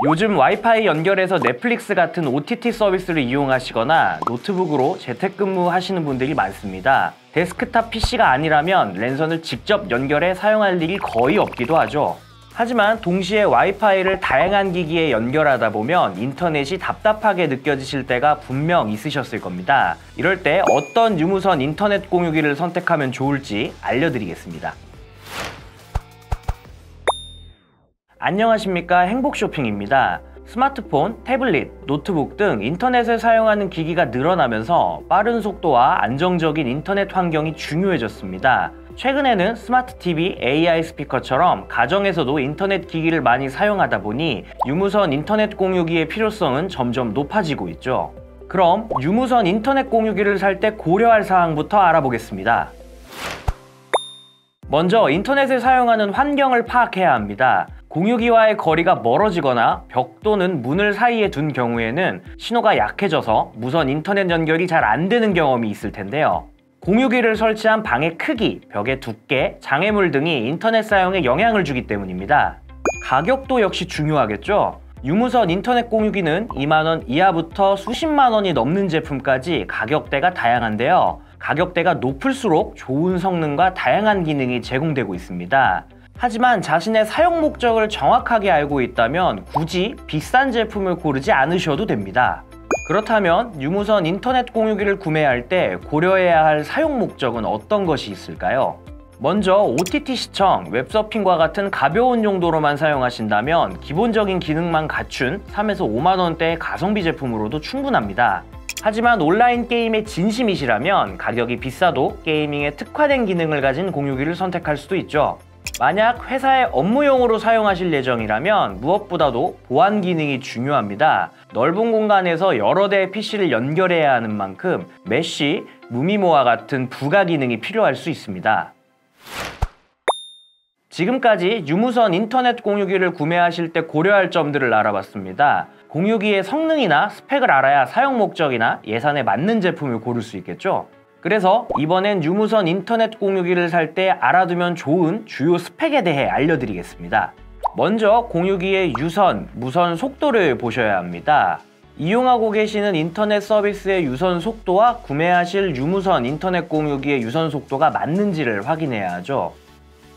요즘 와이파이 연결해서 넷플릭스 같은 OTT 서비스를 이용하시거나 노트북으로 재택근무 하시는 분들이 많습니다. 데스크탑 PC가 아니라면 랜선을 직접 연결해 사용할 일이 거의 없기도 하죠. 하지만 동시에 와이파이를 다양한 기기에 연결하다 보면 인터넷이 답답하게 느껴지실 때가 분명 있으셨을 겁니다. 이럴 때 어떤 유무선 인터넷 공유기를 선택하면 좋을지 알려드리겠습니다. 안녕하십니까, 행복쇼핑입니다. 스마트폰, 태블릿, 노트북 등 인터넷을 사용하는 기기가 늘어나면서 빠른 속도와 안정적인 인터넷 환경이 중요해졌습니다. 최근에는 스마트 TV, AI 스피커처럼 가정에서도 인터넷 기기를 많이 사용하다 보니 유무선 인터넷 공유기의 필요성은 점점 높아지고 있죠. 그럼 유무선 인터넷 공유기를 살 때 고려할 사항부터 알아보겠습니다. 먼저 인터넷을 사용하는 환경을 파악해야 합니다. 공유기와의 거리가 멀어지거나 벽 또는 문을 사이에 둔 경우에는 신호가 약해져서 무선 인터넷 연결이 잘 안 되는 경험이 있을 텐데요. 공유기를 설치한 방의 크기, 벽의 두께, 장애물 등이 인터넷 사용에 영향을 주기 때문입니다. 가격도 역시 중요하겠죠? 유무선 인터넷 공유기는 2만 원 이하부터 수십만 원이 넘는 제품까지 가격대가 다양한데요. 가격대가 높을수록 좋은 성능과 다양한 기능이 제공되고 있습니다. 하지만 자신의 사용 목적을 정확하게 알고 있다면 굳이 비싼 제품을 고르지 않으셔도 됩니다. 그렇다면 유무선 인터넷 공유기를 구매할 때 고려해야 할 사용 목적은 어떤 것이 있을까요? 먼저 OTT 시청, 웹서핑과 같은 가벼운 용도로만 사용하신다면 기본적인 기능만 갖춘 3에서 5만 원대의 가성비 제품으로도 충분합니다. 하지만 온라인 게임에 진심이시라면 가격이 비싸도 게이밍에 특화된 기능을 가진 공유기를 선택할 수도 있죠. 만약 회사의 업무용으로 사용하실 예정이라면 무엇보다도 보안 기능이 중요합니다. 넓은 공간에서 여러 대의 PC를 연결해야 하는 만큼 메쉬, 무미모와 같은 부가 기능이 필요할 수 있습니다. 지금까지 유무선 인터넷 공유기를 구매하실 때 고려할 점들을 알아봤습니다. 공유기의 성능이나 스펙을 알아야 사용 목적이나 예산에 맞는 제품을 고를 수 있겠죠? 그래서 이번엔 유무선 인터넷 공유기를 살 때 알아두면 좋은 주요 스펙에 대해 알려드리겠습니다. 먼저 공유기의 유선, 무선 속도를 보셔야 합니다. 이용하고 계시는 인터넷 서비스의 유선 속도와 구매하실 유무선 인터넷 공유기의 유선 속도가 맞는지를 확인해야 하죠.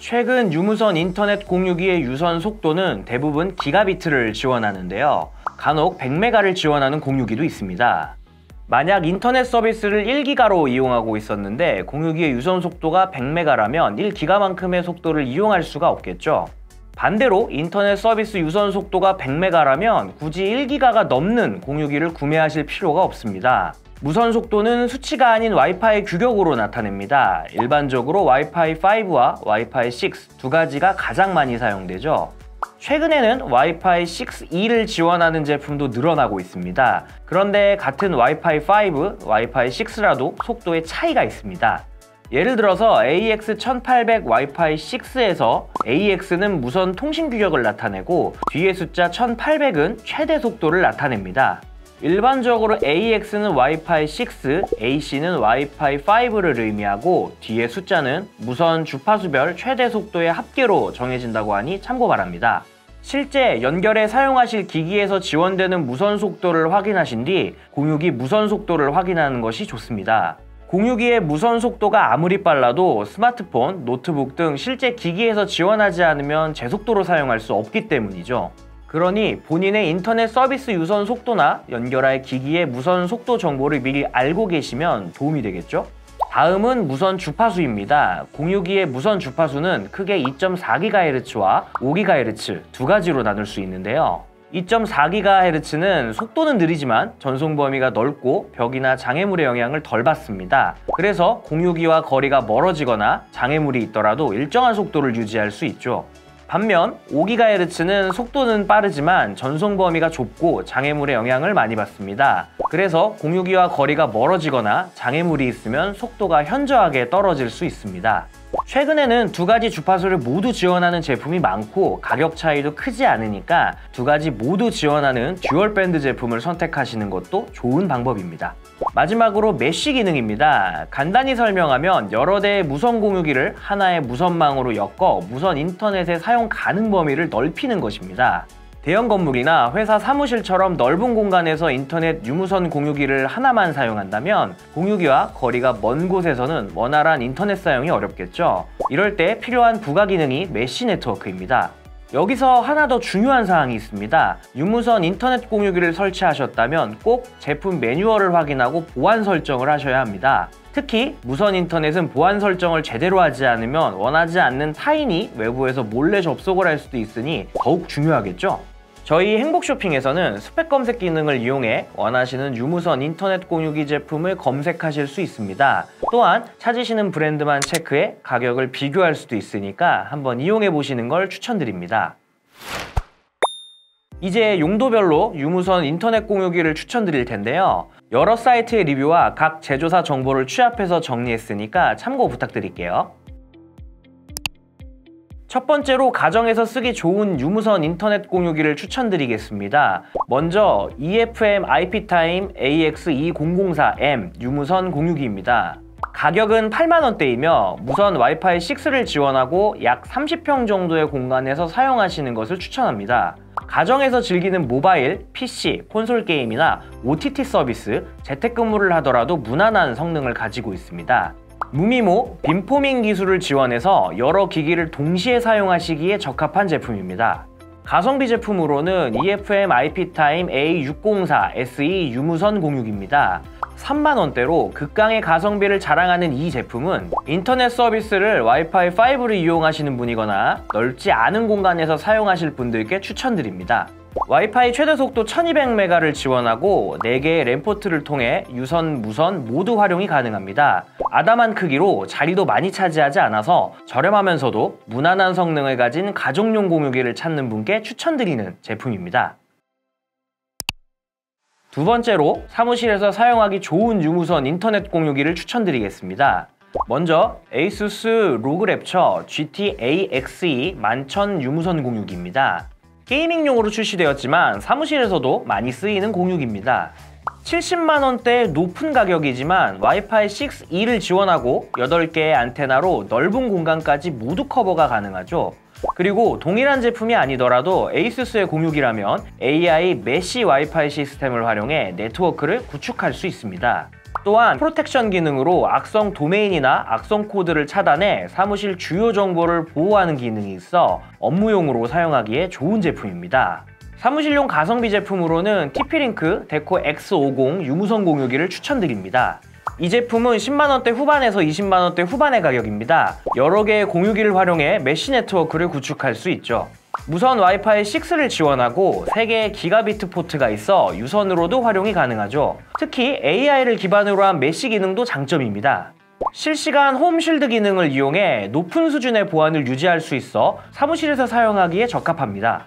최근 유무선 인터넷 공유기의 유선 속도는 대부분 기가비트를 지원하는데요. 간혹 100메가를 지원하는 공유기도 있습니다. 만약 인터넷 서비스를 1기가로 이용하고 있었는데 공유기의 유선 속도가 100메가라면 1기가만큼의 속도를 이용할 수가 없겠죠. 반대로 인터넷 서비스 유선 속도가 100메가라면 굳이 1기가가 넘는 공유기를 구매하실 필요가 없습니다. 무선 속도는 수치가 아닌 와이파이 규격으로 나타냅니다. 일반적으로 와이파이 5와 와이파이 6 두 가지가 가장 많이 사용되죠. 최근에는 와이파이 6E를 지원하는 제품도 늘어나고 있습니다. 그런데 같은 와이파이 5, 와이파이 6라도 속도에 차이가 있습니다. 예를 들어서 AX1800 와이파이 6에서 AX는 무선 통신 규격을 나타내고 뒤에 숫자 1800은 최대 속도를 나타냅니다. 일반적으로 AX는 와이파이 6, AC는 와이파이 5를 의미하고 뒤에 숫자는 무선 주파수별 최대 속도의 합계로 정해진다고 하니 참고 바랍니다. 실제 연결해 사용하실 기기에서 지원되는 무선 속도를 확인하신 뒤 공유기 무선 속도를 확인하는 것이 좋습니다. 공유기의 무선 속도가 아무리 빨라도 스마트폰, 노트북 등 실제 기기에서 지원하지 않으면 제속도로 사용할 수 없기 때문이죠. 그러니 본인의 인터넷 서비스 유선 속도나 연결할 기기의 무선 속도 정보를 미리 알고 계시면 도움이 되겠죠? 다음은 무선 주파수입니다. 공유기의 무선 주파수는 크게 2.4GHz와 5GHz 두 가지로 나눌 수 있는데요. 2.4GHz는 속도는 느리지만 전송 범위가 넓고 벽이나 장애물의 영향을 덜 받습니다. 그래서 공유기와 거리가 멀어지거나 장애물이 있더라도 일정한 속도를 유지할 수 있죠. 반면 5GHz는 속도는 빠르지만 전송 범위가 좁고 장애물의 영향을 많이 받습니다. 그래서 공유기와 거리가 멀어지거나 장애물이 있으면 속도가 현저하게 떨어질 수 있습니다. 최근에는 두 가지 주파수를 모두 지원하는 제품이 많고 가격 차이도 크지 않으니까 두 가지 모두 지원하는 듀얼밴드 제품을 선택하시는 것도 좋은 방법입니다. 마지막으로 메쉬 기능입니다. 간단히 설명하면 여러 대의 무선 공유기를 하나의 무선망으로 엮어 무선 인터넷의 사용 가능 범위를 넓히는 것입니다. 대형 건물이나 회사 사무실처럼 넓은 공간에서 인터넷 유무선 공유기를 하나만 사용한다면 공유기와 거리가 먼 곳에서는 원활한 인터넷 사용이 어렵겠죠. 이럴 때 필요한 부가 기능이 메쉬 네트워크입니다. 여기서 하나 더 중요한 사항이 있습니다. 유무선 인터넷 공유기를 설치하셨다면 꼭 제품 매뉴얼을 확인하고 보안 설정을 하셔야 합니다. 특히 무선 인터넷은 보안 설정을 제대로 하지 않으면 원하지 않는 타인이 외부에서 몰래 접속을 할 수도 있으니 더욱 중요하겠죠? 저희 행복쇼핑에서는 스펙 검색 기능을 이용해 원하시는 유무선 인터넷 공유기 제품을 검색하실 수 있습니다. 또한 찾으시는 브랜드만 체크해 가격을 비교할 수도 있으니까 한번 이용해 보시는 걸 추천드립니다. 이제 용도별로 유무선 인터넷 공유기를 추천드릴 텐데요. 여러 사이트의 리뷰와 각 제조사 정보를 취합해서 정리했으니까 참고 부탁드릴게요. 첫 번째로 가정에서 쓰기 좋은 유무선 인터넷 공유기를 추천드리겠습니다. 먼저 EFM IPTime AX2004M 유무선 공유기입니다. 가격은 8만원대이며 무선 와이파이 6를 지원하고 약 30평 정도의 공간에서 사용하시는 것을 추천합니다. 가정에서 즐기는 모바일, PC, 콘솔 게임이나 OTT 서비스, 재택근무를 하더라도 무난한 성능을 가지고 있습니다. 무미모, 빔포밍 기술을 지원해서 여러 기기를 동시에 사용하시기에 적합한 제품입니다. 가성비 제품으로는 EFM IPTime A604 SE 유무선 공유기입니다. 3만원대로 극강의 가성비를 자랑하는 이 제품은 인터넷 서비스를 와이파이 5를 이용하시는 분이거나 넓지 않은 공간에서 사용하실 분들께 추천드립니다. 와이파이 최대 속도 1200메가를 지원하고 4개의 램 포트를 통해 유선, 무선 모두 활용이 가능합니다. 아담한 크기로 자리도 많이 차지하지 않아서 저렴하면서도 무난한 성능을 가진 가정용 공유기를 찾는 분께 추천드리는 제품입니다. 두 번째로 사무실에서 사용하기 좋은 유무선 인터넷 공유기를 추천드리겠습니다. 먼저 ASUS 로그 랩처 GT-A-XE 11000 유무선 공유기입니다. 게이밍용으로 출시되었지만 사무실에서도 많이 쓰이는 공유기입니다. 70만원대 높은 가격이지만 와이파이 6E를 지원하고 8개의 안테나로 넓은 공간까지 모두 커버가 가능하죠. 그리고 동일한 제품이 아니더라도 에이수스의 공유기라면 AI 메쉬 와이파이 시스템을 활용해 네트워크를 구축할 수 있습니다. 또한 프로텍션 기능으로 악성 도메인이나 악성 코드를 차단해 사무실 주요 정보를 보호하는 기능이 있어 업무용으로 사용하기에 좋은 제품입니다. 사무실용 가성비 제품으로는 TP-Link 데코 X50 유무선 공유기를 추천드립니다. 이 제품은 10만원대 후반에서 20만원대 후반의 가격입니다. 여러 개의 공유기를 활용해 메쉬 네트워크를 구축할 수 있죠. 무선 와이파이 6를 지원하고 3개의 기가비트 포트가 있어 유선으로도 활용이 가능하죠. 특히 AI를 기반으로 한 메쉬 기능도 장점입니다. 실시간 홈 쉴드 기능을 이용해 높은 수준의 보안을 유지할 수 있어 사무실에서 사용하기에 적합합니다.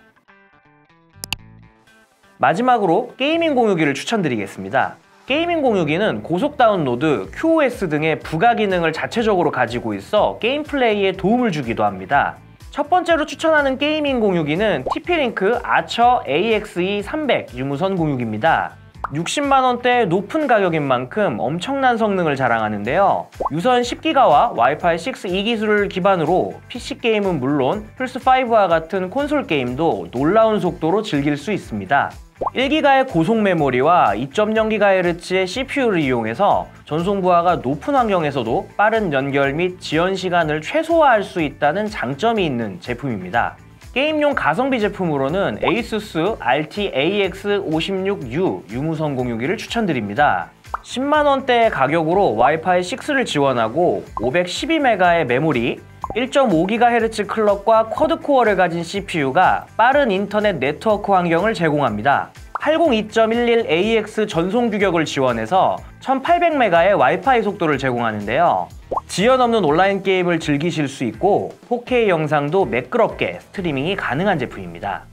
마지막으로 게이밍 공유기를 추천드리겠습니다. 게이밍 공유기는 고속 다운로드, QoS 등의 부가 기능을 자체적으로 가지고 있어 게임 플레이에 도움을 주기도 합니다. 첫 번째로 추천하는 게이밍 공유기는 TP-Link 아처 AXE300 유무선 공유기입니다. 60만원대 높은 가격인 만큼 엄청난 성능을 자랑하는데요. 유선 10기가와 와이파이 6E 기술을 기반으로 PC 게임은 물론 플스5와 같은 콘솔 게임도 놀라운 속도로 즐길 수 있습니다. 1기가의 고속 메모리와 2.0GHz의 CPU를 이용해서 전송 부하가 높은 환경에서도 빠른 연결 및 지연 시간을 최소화할 수 있다는 장점이 있는 제품입니다. 게임용 가성비 제품으로는 ASUS RT-AX56U 유무선 공유기를 추천드립니다. 10만원대 가격으로 와이파이 6를 지원하고 512메가의 메모리, 1.5GHz 클럭과 쿼드코어를 가진 CPU가 빠른 인터넷 네트워크 환경을 제공합니다. 802.11AX 전송 규격을 지원해서 1800메가의 와이파이 속도를 제공하는데요. 지연 없는 온라인 게임을 즐기실 수 있고 4K 영상도 매끄럽게 스트리밍이 가능한 제품입니다.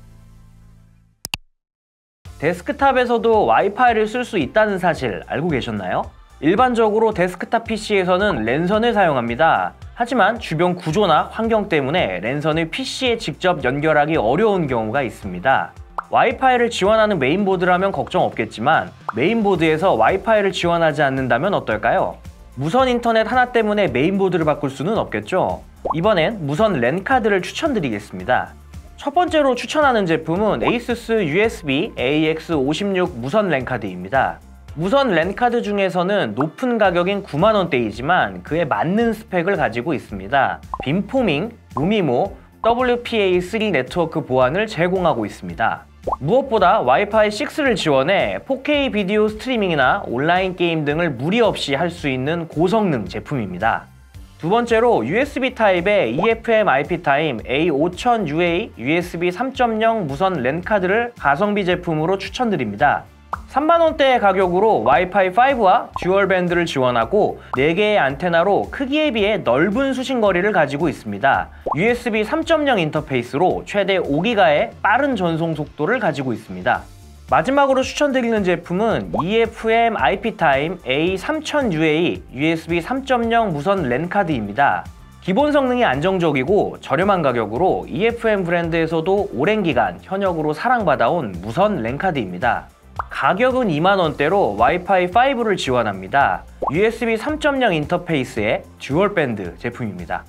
데스크탑에서도 와이파이를 쓸 수 있다는 사실 알고 계셨나요? 일반적으로 데스크탑 PC에서는 랜선을 사용합니다. 하지만 주변 구조나 환경 때문에 랜선을 PC에 직접 연결하기 어려운 경우가 있습니다. 와이파이를 지원하는 메인보드라면 걱정 없겠지만 메인보드에서 와이파이를 지원하지 않는다면 어떨까요? 무선 인터넷 하나 때문에 메인보드를 바꿀 수는 없겠죠? 이번엔 무선 랜 카드를 추천드리겠습니다. 첫 번째로 추천하는 제품은 ASUS USB AX56 무선 랜카드입니다. 무선 랜카드 중에서는 높은 가격인 90,000원대이지만 그에 맞는 스펙을 가지고 있습니다. 빔포밍, 루미모, WPA3 네트워크 보안을 제공하고 있습니다. 무엇보다 와이파이 6를 지원해 4K 비디오 스트리밍이나 온라인 게임 등을 무리 없이 할 수 있는 고성능 제품입니다. 두 번째로 USB 타입의 eFM IP 타임 A5000UA USB 3.0 무선 랜카드를 가성비 제품으로 추천드립니다. 30,000원대의 가격으로 와이파이 5와 듀얼 밴드를 지원하고 4개의 안테나로 크기에 비해 넓은 수신거리를 가지고 있습니다. USB 3.0 인터페이스로 최대 5GB의 빠른 전송 속도를 가지고 있습니다. 마지막으로 추천드리는 제품은 eFM IP 타임 A3000UA USB 3.0 무선 랜카드입니다. 기본 성능이 안정적이고 저렴한 가격으로 eFM 브랜드에서도 오랜 기간 현역으로 사랑받아온 무선 랜카드입니다. 가격은 20,000원대로 와이파이 5를 지원합니다. USB 3.0 인터페이스의 듀얼 밴드 제품입니다.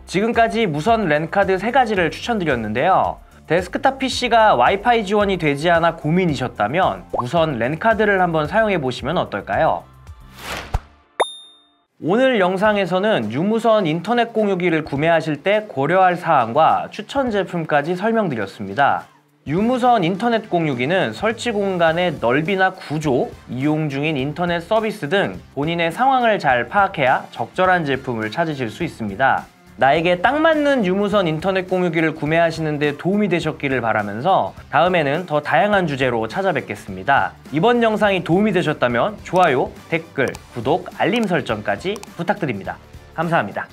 지금까지 무선 랜카드 3가지를 추천드렸는데요. 데스크탑 PC가 와이파이 지원이 되지 않아 고민이셨다면 무선 랜카드를 한번 사용해 보시면 어떨까요? 오늘 영상에서는 유무선 인터넷 공유기를 구매하실 때 고려할 사항과 추천 제품까지 설명드렸습니다. 유무선 인터넷 공유기는 설치 공간의 넓이나 구조, 이용 중인 인터넷 서비스 등 본인의 상황을 잘 파악해야 적절한 제품을 찾으실 수 있습니다. 나에게 딱 맞는 유무선 인터넷 공유기를 구매하시는 데 도움이 되셨기를 바라면서 다음에는 더 다양한 주제로 찾아뵙겠습니다. 이번 영상이 도움이 되셨다면 좋아요, 댓글, 구독, 알림 설정까지 부탁드립니다. 감사합니다.